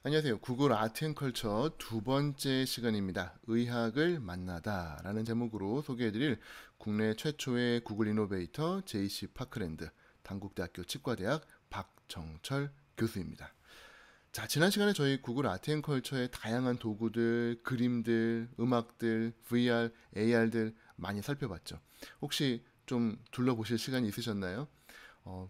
안녕하세요. 구글 아트앤컬처 두 번째 시간입니다. 의학을 만나다 라는 제목으로 소개해드릴 국내 최초의 구글 이노베이터 JC 파크랜드 단국대학교 치과대학 박정철 교수입니다. 자, 지난 시간에 저희 구글 아트앤컬처의 다양한 도구들, 그림들, 음악들, VR, AR들 많이 살펴봤죠. 혹시 좀 둘러보실 시간이 있으셨나요?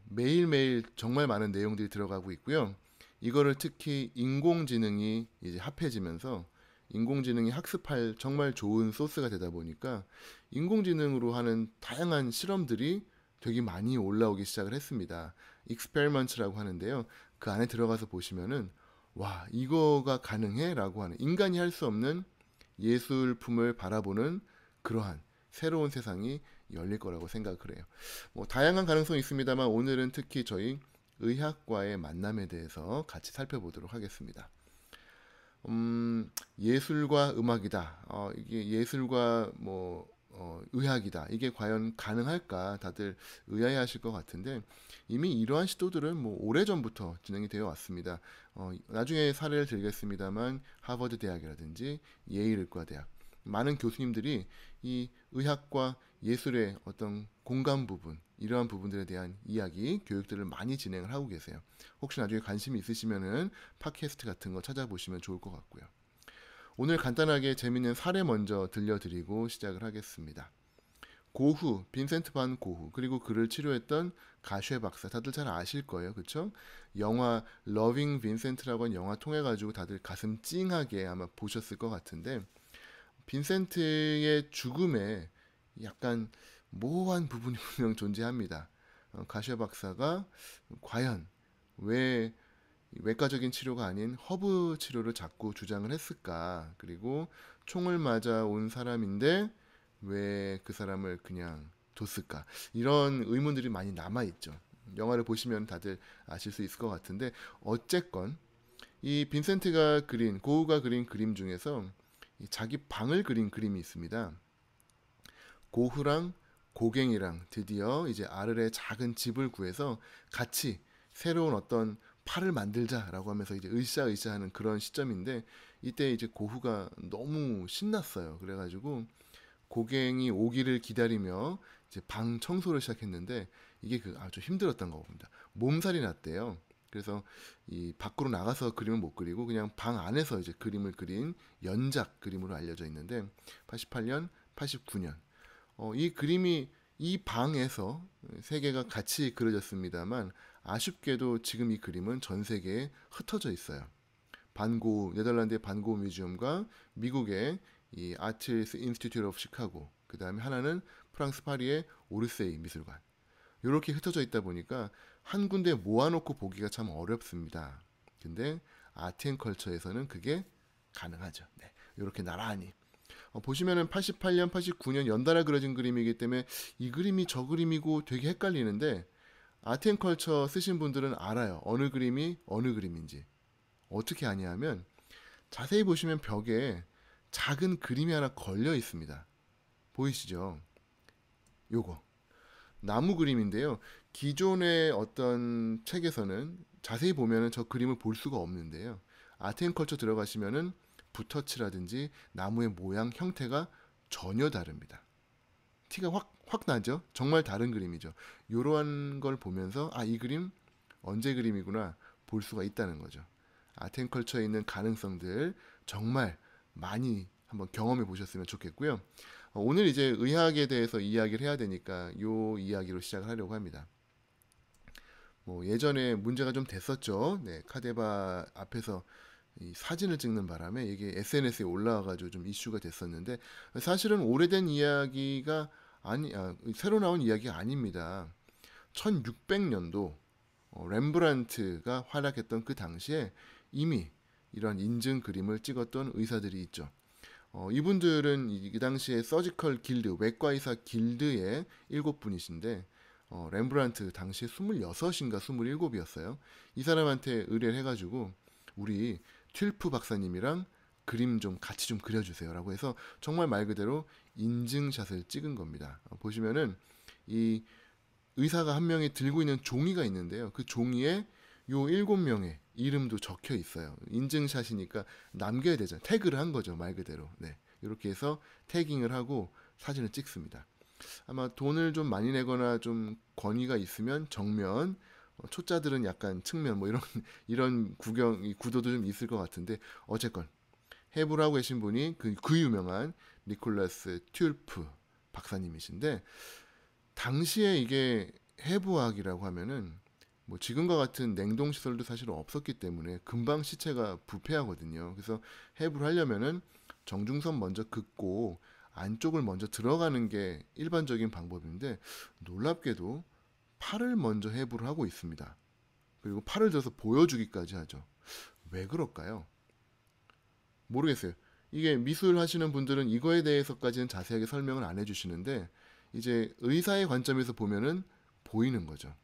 매일매일 정말 많은 내용들이 들어가고 있고요. 이거를 특히 인공지능이 이제 합해지면서 인공지능이 학습할 정말 좋은 소스가 되다 보니까 인공지능으로 하는 다양한 실험들이 되게 많이 올라오기 시작을 했습니다. 익스페리먼트라고 하는데요. 그 안에 들어가서 보시면은 와, 이거가 가능해? 라고 하는 인간이 할 수 없는 예술품을 바라보는 그러한 새로운 세상이 열릴 거라고 생각을 해요. 뭐 다양한 가능성이 있습니다만 오늘은 특히 저희 의학과의 만남에 대해서 같이 살펴보도록 하겠습니다. 예술과 음악이다. 이게 예술과 의학이다. 이게 과연 가능할까? 다들 의아해하실 것 같은데 이미 이러한 시도들은 뭐 오래전부터 진행이 되어 왔습니다. 나중에 사례를 들겠습니다만 하버드 대학이라든지 예일 의과대학 많은 교수님들이 이 의학과 예술의 어떤 공감 부분, 이러한 부분들에 대한 이야기, 교육들을 많이 진행을 하고 계세요. 혹시 나중에 관심이 있으시면은 팟캐스트 같은 거 찾아보시면 좋을 것 같고요. 오늘 간단하게 재밌는 사례 먼저 들려드리고 시작을 하겠습니다. 고흐, 빈센트 반 고흐, 그리고 그를 치료했던 가쉐 박사, 다들 잘 아실 거예요. 그쵸? 영화 러빙 빈센트라고 하는 영화 통해 가지고 다들 가슴 찡하게 아마 보셨을 것 같은데 빈센트의 죽음에 약간 모호한 부분이 분명 존재합니다. 가시아 박사가 과연 왜 외과적인 치료가 아닌 허브 치료를 자꾸 주장을 했을까? 그리고 총을 맞아 온 사람인데 왜 그 사람을 그냥 뒀을까? 이런 의문들이 많이 남아 있죠. 영화를 보시면 다들 아실 수 있을 것 같은데 어쨌건 이 빈센트가 그린 고우가 그린 그림 중에서 자기 방을 그린 그림이 있습니다. 고흐랑 고갱이랑 드디어 이제 아르레 작은 집을 구해서 같이 새로운 어떤 팔을 만들자라고 하면서 이제 으쌰으쌰 하는 그런 시점인데 이때 이제 고흐가 너무 신났어요. 그래가지고 고갱이 오기를 기다리며 이제 방 청소를 시작했는데 이게 아주 힘들었던 거 봅니다. 몸살이 났대요. 그래서 이 밖으로 나가서 그림을 못 그리고 그냥 방 안에서 이제 그림을 그린 연작 그림으로 알려져 있는데 88년, 89년 이 그림이 이 방에서 세 개가 같이 그려졌습니다만 아쉽게도 지금 이 그림은 전 세계에 흩어져 있어요. 반고 네덜란드의 반고 뮤지엄과 미국의 이 아티스 인스티튜트 오브 시카고 그 다음에 하나는 프랑스 파리의 오르세이 미술관 이렇게 흩어져 있다 보니까 한 군데 모아놓고 보기가 참 어렵습니다. 근데 아트앤컬처에서는 그게 가능하죠. 네, 이렇게 나란히 보시면은 88년, 89년 연달아 그려진 그림이기 때문에 이 그림이 저 그림이고 되게 헷갈리는데 아트앤컬처 쓰신 분들은 알아요. 어느 그림이 어느 그림인지. 어떻게 아냐면 자세히 보시면 벽에 작은 그림이 하나 걸려 있습니다. 보이시죠? 요거. 나무 그림인데요. 기존의 어떤 책에서는 자세히 보면은 저 그림을 볼 수가 없는데요. 아트앤컬처 들어가시면은 붓터치라든지 나무의 모양, 형태가 전혀 다릅니다. 티가 확 나죠? 정말 다른 그림이죠. 이러한 걸 보면서 이 그림 언제 그림이구나 볼 수가 있다는 거죠. 아트앤컬처에 있는 가능성들 정말 많이 한번 경험해 보셨으면 좋겠고요. 오늘 이제 의학에 대해서 이야기를 해야 되니까 요 이야기로 시작을 하려고 합니다. 뭐 예전에 문제가 좀 됐었죠. 네, 카데바 앞에서 이 사진을 찍는 바람에 이게 SNS에 올라와가지고 좀 이슈가 됐었는데 사실은 오래된 이야기가 새로 나온 이야기가 아닙니다. 1600년도 렘브란트가 활약했던 그 당시에 이미 이런 인증 그림을 찍었던 의사들이 있죠. 이분들은 이 당시에 서지컬 길드, 외과의사 길드의 7분이신데 렘브란트 당시에 26인가 27이었어요. 이 사람한테 의뢰를 해가지고 우리 튠프 박사님이랑 그림 좀 같이 좀 그려주세요 라고 해서 정말 말 그대로 인증샷을 찍은 겁니다. 보시면은 이 의사가 한 명이 들고 있는 종이가 있는데요. 그 종이에 요 7명의 이름도 적혀 있어요. 인증샷이니까 남겨야 되잖아요. 태그를 한 거죠, 말 그대로. 네. 이렇게 해서 태깅을 하고 사진을 찍습니다. 아마 돈을 좀 많이 내거나 좀 권위가 있으면 정면, 초짜들은 약간 측면 뭐 이런 이런 구도도 좀 있을 것 같은데 어쨌건 해부를 하고 계신 분이 그 유명한 니콜라스 튤프 박사님이신데 당시에 이게 해부학이라고 하면은 뭐 지금과 같은 냉동 시설도 사실 없었기 때문에 금방 시체가 부패하거든요. 그래서 해부를 하려면은 정중선 먼저 긋고 안쪽을 먼저 들어가는 게 일반적인 방법인데 놀랍게도 팔을 먼저 해부를 하고 있습니다. 그리고 팔을 들어서 보여주기까지 하죠. 왜 그럴까요? 모르겠어요. 이게 미술 하시는 분들은 이거에 대해서까지는 자세하게 설명을 안 해주시는데 이제 의사의 관점에서 보면은 보이는 거죠.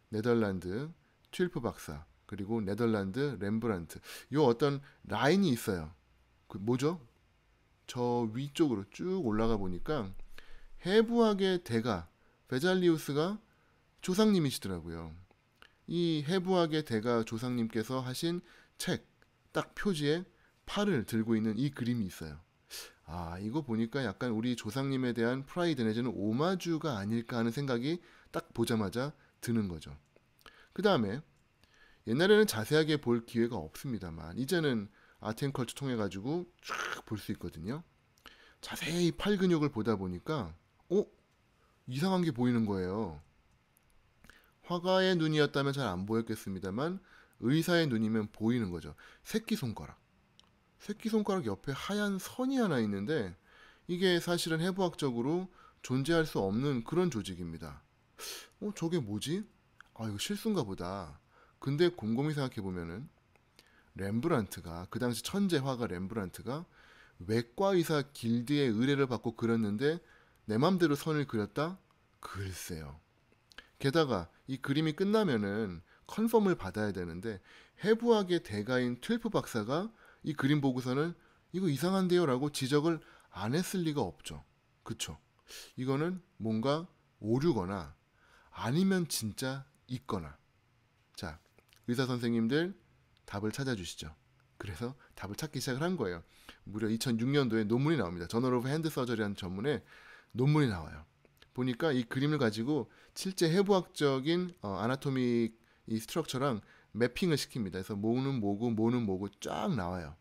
네덜란드 튤프 박사 그리고 네덜란드 렘브란트 요 어떤 라인이 있어요. 그 뭐죠? 저 위쪽으로 쭉 올라가 보니까 해부학의 대가 베잘리우스가 조상님이시더라고요. 이 해부학의 대가 조상님께서 하신 책 딱 표지에 팔을 들고 있는 이 그림이 있어요. 아, 이거 보니까 약간 우리 조상님에 대한 프라이드 내지는 오마주가 아닐까 하는 생각이 딱 보자마자 드는 거죠. 그 다음에 옛날에는 자세하게 볼 기회가 없습니다만 이제는 아트앤컬처 통해 가지고 쫙 볼 수 있거든요. 자세히 팔 근육을 보다 보니까 이상한 게 보이는 거예요. 화가의 눈이었다면 잘 안 보였겠습니다만 의사의 눈이면 보이는 거죠. 새끼손가락. 새끼손가락 옆에 하얀 선이 하나 있는데 이게 사실은 해부학적으로 존재할 수 없는 그런 조직입니다. 저게 뭐지? 아, 이거 실수인가 보다. 근데 곰곰이 생각해 보면은 렘브란트가 그 당시 천재 화가 렘브란트가 외과 의사 길드의 의뢰를 받고 그렸는데 내 맘대로 선을 그렸다? 글쎄요. 게다가 이 그림이 끝나면은 컨펌을 받아야 되는데 해부학의 대가인 퀼프 박사가 이 그림 보고서는 이거 이상한데요라고 지적을 안 했을 리가 없죠. 그쵸? 이거는 뭔가 오류거나 아니면 진짜 있거나. 자, 의사 선생님들 답을 찾아주시죠. 그래서 답을 찾기 시작을 한 거예요. 무려 2006년도에 논문이 나옵니다. 저널 오브 핸드 서저리라는 전문에 논문이 나와요. 보니까 이 그림을 가지고 실제 해부학적인 아나토믹 이 스트럭처랑 매핑을 시킵니다. 그래서 뭐는 뭐고 뭐는 뭐고 쫙 나와요.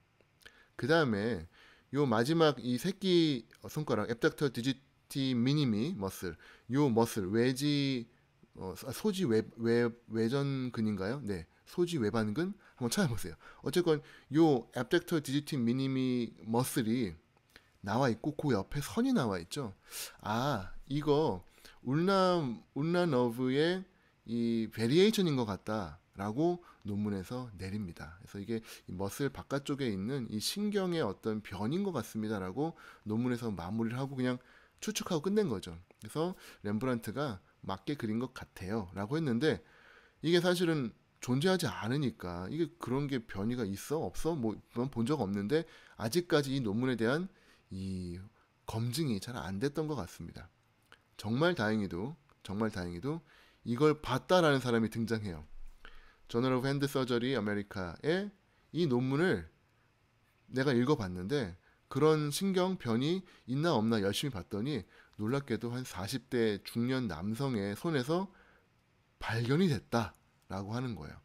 그 다음에 요 마지막 이 새끼 손가락 앱닥터 디지티 미니미 머슬 요 머슬 외지 소지 외전근인가요? 네, 소지 외반근 한번 찾아보세요. 어쨌건 요 앱닥터 디지티 미니미 머슬이 나와 있고 그 옆에 선이 나와 있죠. 아, 이거 울나너브의 이 베리에이션인 것 같다라고 논문에서 내립니다. 그래서 이게 머슬 바깥쪽에 있는 이 신경의 어떤 변인 것 같습니다라고 논문에서 마무리를 하고 그냥 추측하고 끝낸 거죠. 그래서 렘브란트가 맞게 그린 것 같아요라고 했는데 이게 사실은 존재하지 않으니까 이게 그런 게 변이가 있어 없어 뭐 본 적 없는데 아직까지 이 논문에 대한 이 검증이 잘 안 됐던 것 같습니다. 정말 다행히도 이걸 봤다라는 사람이 등장해요. 저널 오브 핸드 서저리 아메리카의 이 논문을 내가 읽어봤는데 그런 신경 변이 있나 없나 열심히 봤더니 놀랍게도 한 40대 중년 남성의 손에서 발견이 됐다라고 하는 거예요.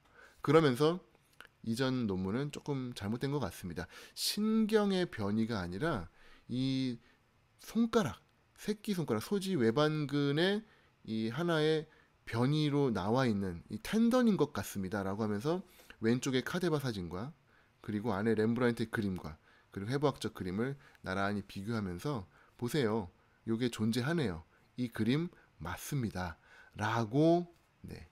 그러면서 이전 논문은 조금 잘못된 것 같습니다. 신경의 변이가 아니라 이 손가락, 새끼손가락, 소지 외반근의 이 하나의 변이로 나와 있는 이 텐던인 것 같습니다라고 하면서 왼쪽에 카데바 사진과 그리고 안에 렘브란트의 그림과 그리고 해부학적 그림을 나란히 비교하면서 보세요. 요게 존재하네요. 이 그림 맞습니다. 라고 네,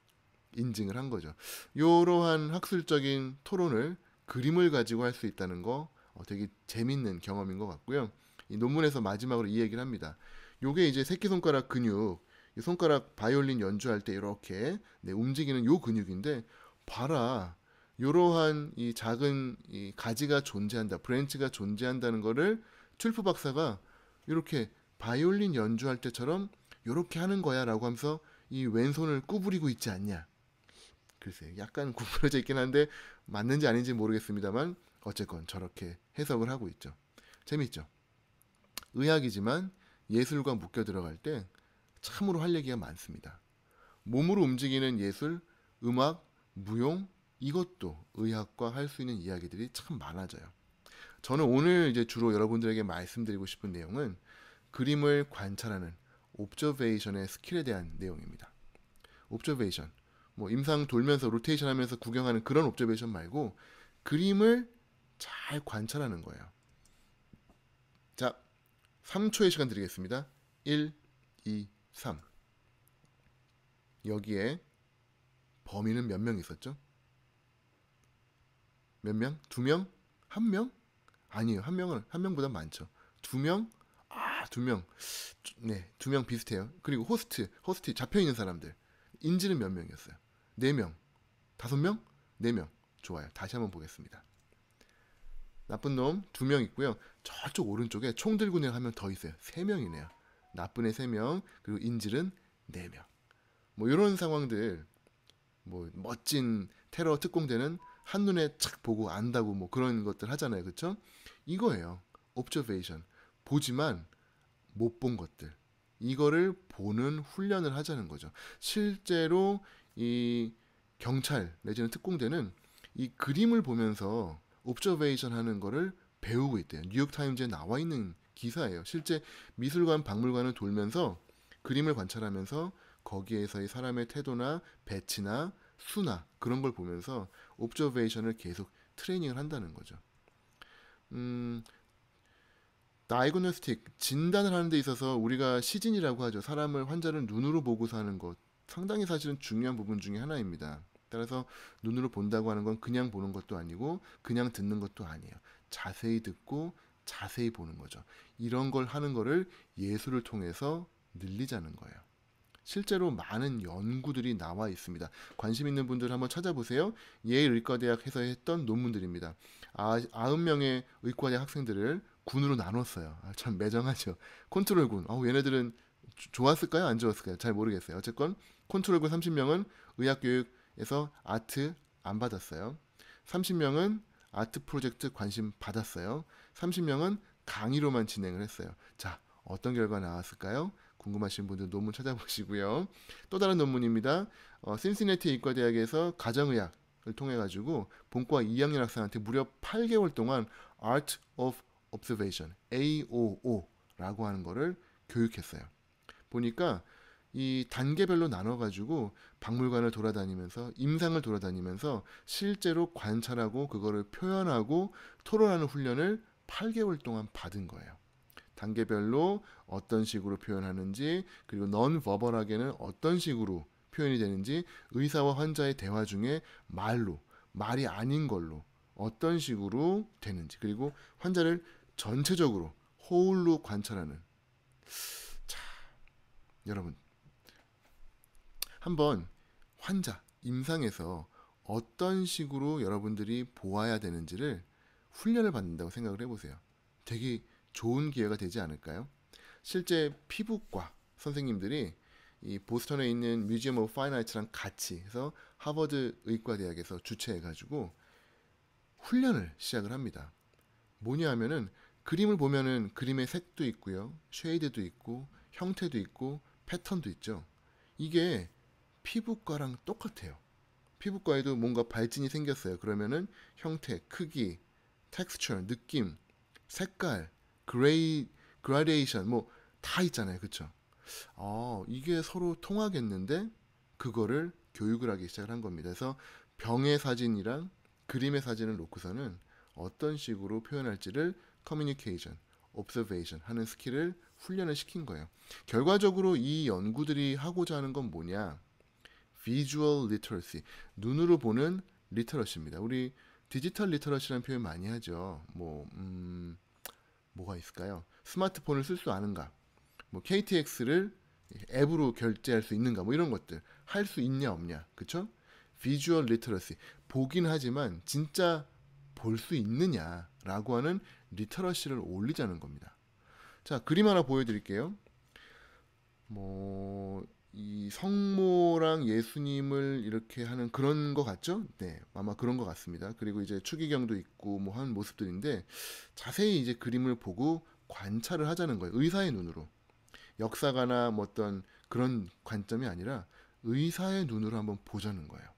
인증을 한 거죠. 이러한 학술적인 토론을 그림을 가지고 할 수 있다는 거 되게 재밌는 경험인 것 같고요. 이 논문에서 마지막으로 이 얘기를 합니다. 요게 이제 새끼손가락 근육, 이 손가락 바이올린 연주할 때 이렇게 네, 움직이는 요 근육인데 봐라. 이러한 이 작은 이 가지가 존재한다, 브랜치가 존재한다는 거를 툴프 박사가 이렇게 바이올린 연주할 때처럼 이렇게 하는 거야라고 하면서 이 왼손을 구부리고 있지 않냐. 글쎄 약간 구부러져 있긴 한데 맞는지 아닌지 모르겠습니다만 어쨌건 저렇게 해석을 하고 있죠. 재밌죠. 의학이지만 예술과 묶여 들어갈 때 참으로 할 얘기가 많습니다. 몸으로 움직이는 예술, 음악, 무용 이것도 의학과 할 수 있는 이야기들이 참 많아져요. 저는 오늘 이제 주로 여러분들에게 말씀드리고 싶은 내용은 그림을 관찰하는 옵저베이션의 스킬에 대한 내용입니다. 옵저베이션, 뭐 임상 돌면서 로테이션 하면서 구경하는 그런 옵저베이션 말고 그림을 잘 관찰하는 거예요. 자, 3초의 시간 드리겠습니다. 1, 2, 3. 여기에 범인은 몇 명 있었죠? 몇 명? 2명? 1명? 아니에요. 한 명보다 많죠. 2명? 아, 2명. 네, 2명 비슷해요. 그리고 호스트 잡혀 있는 사람들. 인지는 몇 명이었어요? 4명. 5명? 4명. 좋아요. 다시 한번 보겠습니다. 나쁜 놈 2명 있고요. 저쪽 오른쪽에 총 들고 있는 한 명 더 있어요. 3명이네요. 나쁜 애 3명, 그리고 인질은 4명. 뭐 이런 상황들, 뭐 멋진 테러 특공대는 한눈에 착 보고 안다고 뭐 그런 것들 하잖아요. 그렇죠? 이거예요. observation. 보지만 못 본 것들. 이거를 보는 훈련을 하자는 거죠. 실제로 이 경찰 내지는 특공대는 이 그림을 보면서 옵저베이션 하는 거를 배우고 있대요. 뉴욕타임즈에 나와 있는 기사예요. 실제 미술관, 박물관을 돌면서 그림을 관찰하면서 거기에서의 사람의 태도나 배치나 수나 그런 걸 보면서 옵저베이션을 계속 트레이닝을 한다는 거죠. 다이그노스틱, 진단을 하는 데 있어서 우리가 시진이라고 하죠. 사람을, 환자를 눈으로 보고서 하는 것. 상당히 사실은 중요한 부분 중에 하나입니다. 따라서 눈으로 본다고 하는 건 그냥 보는 것도 아니고 그냥 듣는 것도 아니에요. 자세히 듣고 자세히 보는 거죠. 이런 걸 하는 거를 예술을 통해서 늘리자는 거예요. 실제로 많은 연구들이 나와 있습니다. 관심 있는 분들 한번 찾아보세요. 예일 의과대학에서 했던 논문들입니다. 90명의 의과대 학생들을 군으로 나눴어요. 참 매정하죠. 컨트롤군. 얘네들은 좋았을까요? 안 좋았을까요? 잘 모르겠어요. 어쨌건 컨트롤군 30명은 의학교육에서 아트 안 받았어요. 30명은 아트 프로젝트 관심 받았어요. 30명은 강의로만 진행을 했어요. 자, 어떤 결과 나왔을까요? 궁금하신 분들 논문 찾아보시고요. 또 다른 논문입니다. 신시내티 의과대학에서 가정의학을 통해 가지고 본과 2학년 학생한테 무려 8개월 동안 Art of Observation, AOO라고 하는 거를 교육했어요. 보니까 이 단계별로 나눠가지고 박물관을 돌아다니면서 임상을 돌아다니면서 실제로 관찰하고 그거를 표현하고 토론하는 훈련을 8개월 동안 받은 거예요. 단계별로 어떤 식으로 표현하는지, 그리고 넌버벌하게는 어떤 식으로 표현이 되는지, 의사와 환자의 대화 중에 말이 아닌 걸로 어떤 식으로 되는지, 그리고 환자를 전체적으로 호울로 관찰하는. 자, 여러분 한번 환자 임상에서 어떤 식으로 여러분들이 보아야 되는지를 훈련을 받는다고 생각을 해보세요. 되게 좋은 기회가 되지 않을까요? 실제 피부과 선생님들이 이 보스턴에 있는 뮤지엄 오브 파인 아트랑 같이 해서 하버드 의과대학에서 주최해가지고 훈련을 시작을 합니다. 뭐냐 하면은 그림을 보면은 그림의 색도 있고요, 쉐이드도 있고, 형태도 있고, 패턴도 있죠. 이게 피부과랑 똑같아요. 피부과에도 뭔가 발진이 생겼어요. 그러면은 형태, 크기, 텍스처, 느낌, 색깔, 그라데이션 뭐 다 있잖아요. 그쵸? 이게 서로 통하겠는데 그거를 교육을 하기 시작을 한 겁니다. 그래서 병의 사진이랑 그림의 사진을 놓고서는 어떤 식으로 표현할지를 커뮤니케이션, observation 하는 스킬을 훈련을 시킨 거예요. 결과적으로 이 연구들이 하고자 하는 건 뭐냐? visual literacy, 눈으로 보는 리터러시입니다. 우리 디지털 리터러시라는 표현 많이 하죠. 뭐가 있을까요? 스마트폰을 쓸 수 아는가? 뭐 KTX를 앱으로 결제할 수 있는가? 뭐 이런 것들 할 수 있냐 없냐? 그쵸? visual literacy, 보긴 하지만 진짜 볼 수 있느냐라고 하는 리터러시를 올리자는 겁니다. 자, 그림 하나 보여드릴게요. 이 성모랑 예수님을 이렇게 하는 그런 거 같죠? 네, 아마 그런 거 같습니다. 그리고 이제 추기경도 있고 뭐 하는 모습들인데 자세히 이제 그림을 보고 관찰을 하자는 거예요. 의사의 눈으로. 역사가나 뭐 어떤 그런 관점이 아니라 의사의 눈으로 한번 보자는 거예요.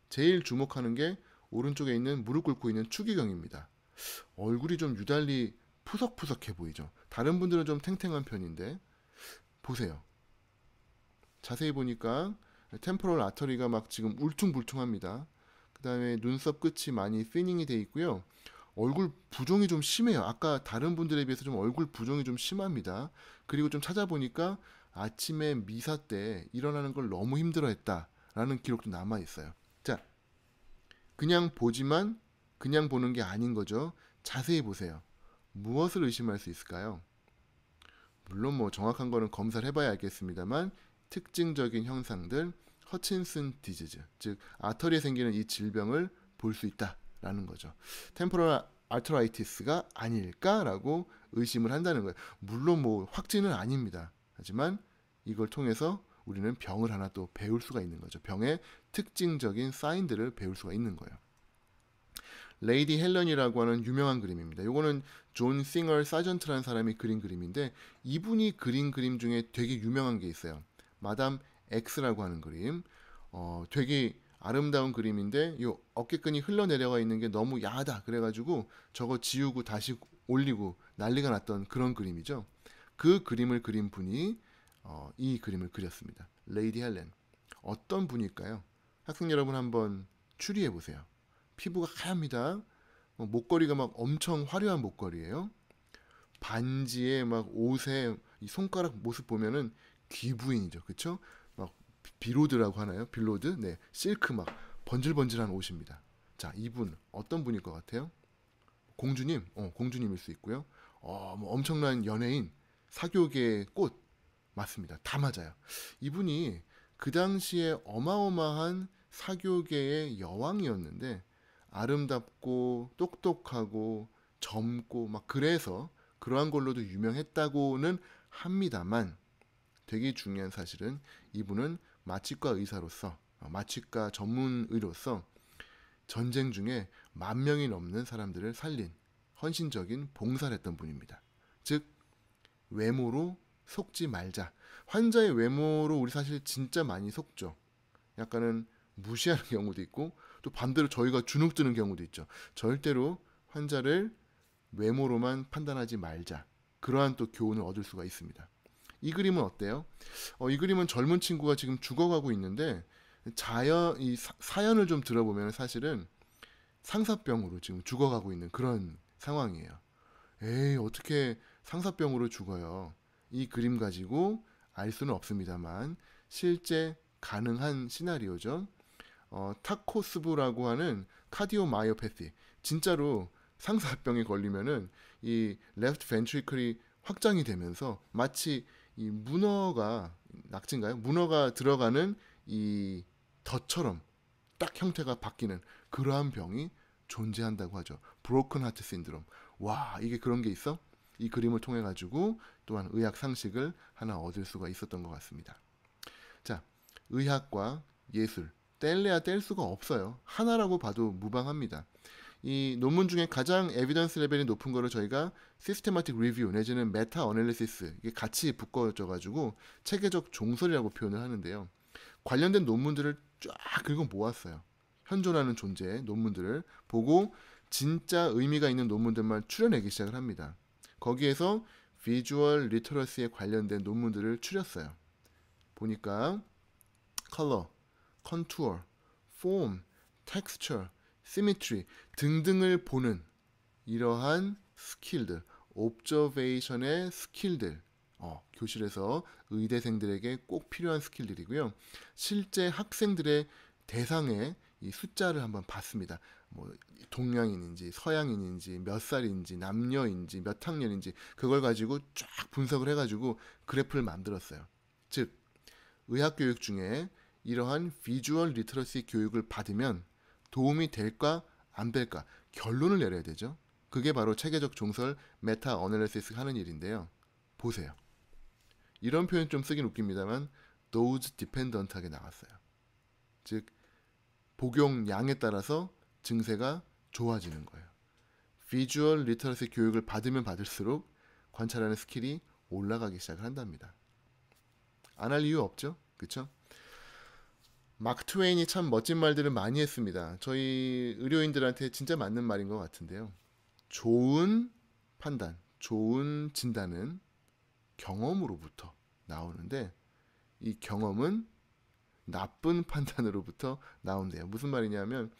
제일 주목하는 게 오른쪽에 있는 무릎 꿇고 있는 추기경입니다. 얼굴이 좀 유달리 푸석푸석해 보이죠. 다른 분들은 좀 탱탱한 편인데 보세요. 자세히 보니까 템포럴 아터리가 막 지금 울퉁불퉁합니다. 그 다음에 눈썹 끝이 많이 피닝이 돼 있고요. 얼굴 부종이 좀 심해요. 아까 다른 분들에 비해서 좀 얼굴 부종이 좀 심합니다. 그리고 좀 찾아보니까 아침에 미사 때 일어나는 걸 너무 힘들어했다라는 기록도 남아 있어요. 자, 그냥 보지만 그냥 보는 게 아닌 거죠. 자세히 보세요. 무엇을 의심할 수 있을까요? 물론 뭐 정확한 거는 검사를 해봐야 알겠습니다만 특징적인 형상들, 허친슨 디지즈, 즉 아터리에 생기는 이 질병을 볼 수 있다라는 거죠. 템포럴 아트라이티스가 아닐까라고 의심을 한다는 거예요. 물론 뭐 확진은 아닙니다. 하지만 이걸 통해서 우리는 병을 하나 또 배울 수가 있는 거죠. 병의 특징적인 사인들을 배울 수가 있는 거예요. 레이디 헬런이라고 하는 유명한 그림입니다. 요거는 존 싱얼 사전트라는 사람이 그린 그림인데 이분이 그린 그림 중에 되게 유명한 게 있어요. 마담 X라고 하는 그림. 되게 아름다운 그림인데 요 어깨끈이 흘러내려가 있는 게 너무 야하다 그래가지고 저거 지우고 다시 올리고 난리가 났던 그런 그림이죠. 그 그림을 그린 분이 이 그림을 그렸습니다. 레이디 헬렌. 어떤 분일까요? 학생 여러분 한번 추리해 보세요. 피부가 하얗니다. 목걸이가 막 엄청 화려한 목걸이에요. 반지에 막 옷에 이 손가락 모습 보면은 귀부인이죠. 그쵸? 막 비로드라고 하나요? 빌로드? 네. 실크 막 번질번질한 옷입니다. 자, 이분 어떤 분일 것 같아요? 공주님? 공주님일 수 있고요. 뭐 엄청난 연예인, 사교계의 꽃 맞습니다. 다 맞아요. 이분이 그 당시에 어마어마한 사교계의 여왕이었는데 아름답고 똑똑하고 젊고 막 그래서 그러한 걸로도 유명했다고는 합니다만 되게 중요한 사실은 이분은 마취과 의사로서 마취과 전문의로서 전쟁 중에 10,000명이 넘는 사람들을 살린 헌신적인 봉사를 했던 분입니다. 즉 외모로 속지 말자. 환자의 외모로 우리 사실 진짜 많이 속죠. 약간은 무시하는 경우도 있고 또 반대로 저희가 주눅 드는 경우도 있죠. 절대로 환자를 외모로만 판단하지 말자. 그러한 또 교훈을 얻을 수가 있습니다. 이 그림은 어때요? 이 그림은 젊은 친구가 지금 죽어가고 있는데 이 사연을 좀 들어보면 사실은 상사병으로 지금 죽어가고 있는 그런 상황이에요. 에이, 어떻게 상사병으로 죽어요? 이 그림 가지고 알 수는 없습니다만 실제 가능한 시나리오죠. 타코스부라고 하는 카디오마이오패티. 진짜로 상사병에 걸리면은 이 레프트 벤트리클이 확장이 되면서 마치 이 문어가 낙지인가요? 문어가 들어가는 이 덫처럼 딱 형태가 바뀌는 그러한 병이 존재한다고 하죠. 브로큰 하트 신드롬. 와, 이게 그런 게 있어? 이 그림을 통해 가지고 또한 의학 상식을 하나 얻을 수가 있었던 것 같습니다. 자, 의학과 예술 뗄래야 뗄 수가 없어요. 하나라고 봐도 무방합니다. 이 논문 중에 가장 에비던스 레벨이 높은 거를 저희가 시스테마틱 리뷰 내지는 메타 어널리시스 이게 같이 묶어져 가지고 체계적 종설이라고 표현을 하는데요. 관련된 논문들을 쫙 긁어 모았어요. 현존하는 존재의 논문들을 보고 진짜 의미가 있는 논문들만 추려내기 시작을 합니다. 거기에서 비주얼 리터러시에 관련된 논문들을 추렸어요. 보니까 컬러, 컨투어, 폼, 텍스처, 시미트리 등등을 보는 이러한 스킬들, 옵저베이션의 스킬들 교실에서 의대생들에게 꼭 필요한 스킬들이고요. 실제 학생들의 대상의 이 숫자를 한번 봤습니다. 뭐 동양인인지 서양인인지 몇 살인지 남녀인지 몇 학년인지 그걸 가지고 쫙 분석을 해가지고 그래프를 만들었어요. 즉 의학교육 중에 이러한 비주얼 리터러시 교육을 받으면 도움이 될까 안 될까 결론을 내려야 되죠. 그게 바로 체계적 종설 메타 어널리시스 하는 일인데요. 보세요. 이런 표현 좀 쓰긴 웃깁니다만 dose dependent하게 나왔어요. 즉 복용량에 따라서 증세가 좋아지는 거예요. 비주얼 리터러시 교육을 받으면 받을수록 관찰하는 스킬이 올라가기 시작을 한답니다. 안 할 이유 없죠? 그쵸? 마크 트웨인이 참 멋진 말들을 많이 했습니다. 저희 의료인들한테 진짜 맞는 말인 것 같은데요. 좋은 판단, 좋은 진단은 경험으로부터 나오는데 이 경험은 나쁜 판단으로부터 나온대요. 무슨 말이냐면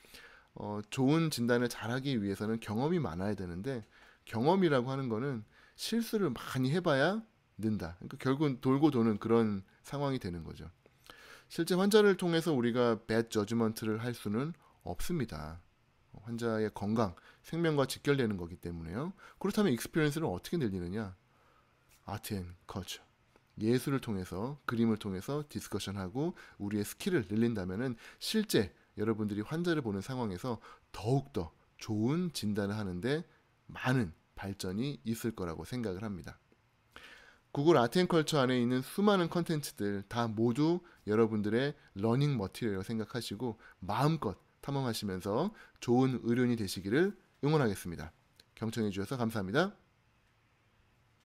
좋은 진단을 잘하기 위해서는 경험이 많아야 되는데 경험이라고 하는 거는 실수를 많이 해봐야 는다. 그러니까 결국은 돌고 도는 그런 상황이 되는 거죠. 실제 환자를 통해서 우리가 bad judgment를 할 수는 없습니다. 환자의 건강, 생명과 직결되는 거기 때문에요. 그렇다면 익스피리언스를 어떻게 늘리느냐? 아트 앤 컬처. 예술을 통해서, 그림을 통해서 디스커션하고 우리의 스킬을 늘린다면은 실제 여러분들이 환자를 보는 상황에서 더욱더 좋은 진단을 하는데 많은 발전이 있을 거라고 생각을 합니다. 구글 아트앤컬처 안에 있는 수많은 컨텐츠들 다 모두 여러분들의 러닝 머티리얼이라고 생각하시고 마음껏 탐험하시면서 좋은 의료인이 되시기를 응원하겠습니다. 경청해 주셔서 감사합니다.